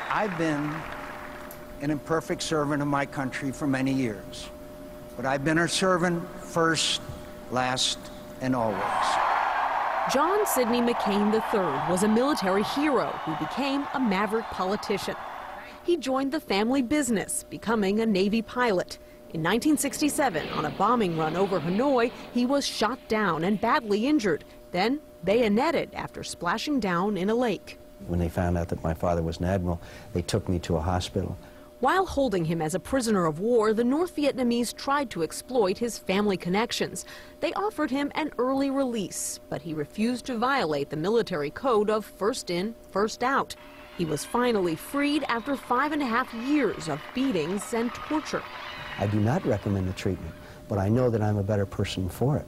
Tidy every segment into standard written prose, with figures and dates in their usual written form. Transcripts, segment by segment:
I've been an imperfect servant of my country for many years, but I've been her servant first, last, and always. John Sidney McCain III was a military hero who became a maverick politician. He joined the family business, becoming a Navy pilot. In 1967, on a bombing run over Hanoi, he was shot down and badly injured, then bayoneted after splashing down in a lake. When they found out that my father was an admiral, they took me to a hospital. While holding him as a prisoner of war, the North Vietnamese tried to exploit his family connections. They offered him an early release, but he refused to violate the military code of first in, first out. He was finally freed after 5.5 years of beatings and torture. I do not recommend the treatment, but I know that I'm a better person for it.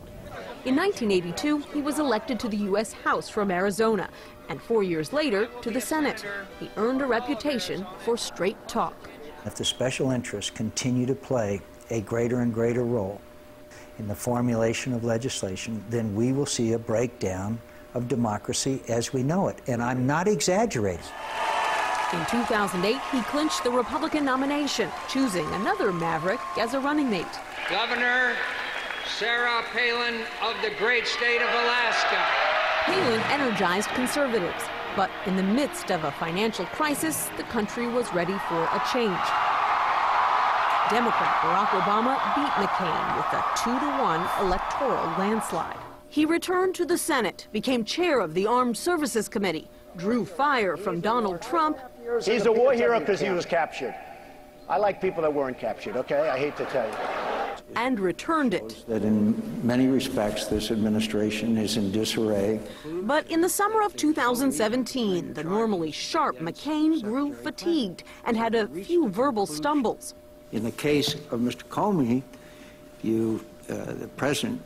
In 1982, he was elected to the U.S. House from Arizona, and 4 years later to the Senate. He earned a reputation for straight talk. If the special interests continue to play a greater and greater role in the formulation of legislation, then we will see a breakdown of democracy as we know it. And I'm not exaggerating. In 2008, he clinched the Republican nomination, choosing another Maverick as a running mate. Governor Sarah Palin of the great state of Alaska. Palin energized conservatives, but in the midst of a financial crisis, the country was ready for a change. Democrat Barack Obama beat McCain with a 2-to-1 electoral landslide. He returned to the Senate, became chair of the Armed Services Committee, drew fire from Donald Trump. He's a war hero because he was captured. I like people that weren't captured, okay? I hate to tell you. And returned it. That in many respects, this administration is in disarray. But in the summer of 2017, the normally sharp McCain grew fatigued and had a few verbal stumbles. In the case of Mr. Comey, the President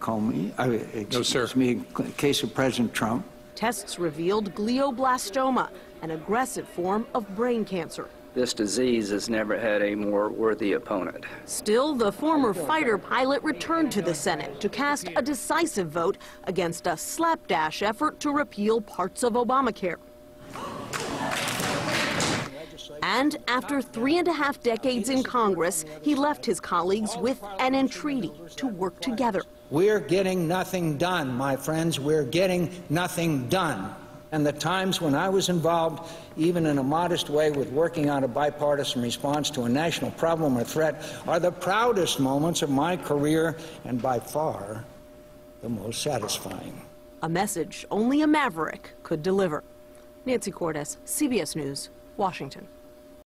Comey, excuse me, in the case of President Trump. Tests revealed glioblastoma, an aggressive form of brain cancer. This disease has never had a more worthy opponent. Still, the former fighter pilot returned to the Senate to cast a decisive vote against a slapdash effort to repeal parts of Obamacare. And after 3.5 decades in Congress, he left his colleagues with an entreaty to work together. We're getting nothing done, my friends. We're getting nothing done. And the times when I was involved, even in a modest way, with working on a bipartisan response to a national problem or threat, are the proudest moments of my career and by far the most satisfying. A message only a Maverick could deliver. Nancy Cordes, CBS News, Washington.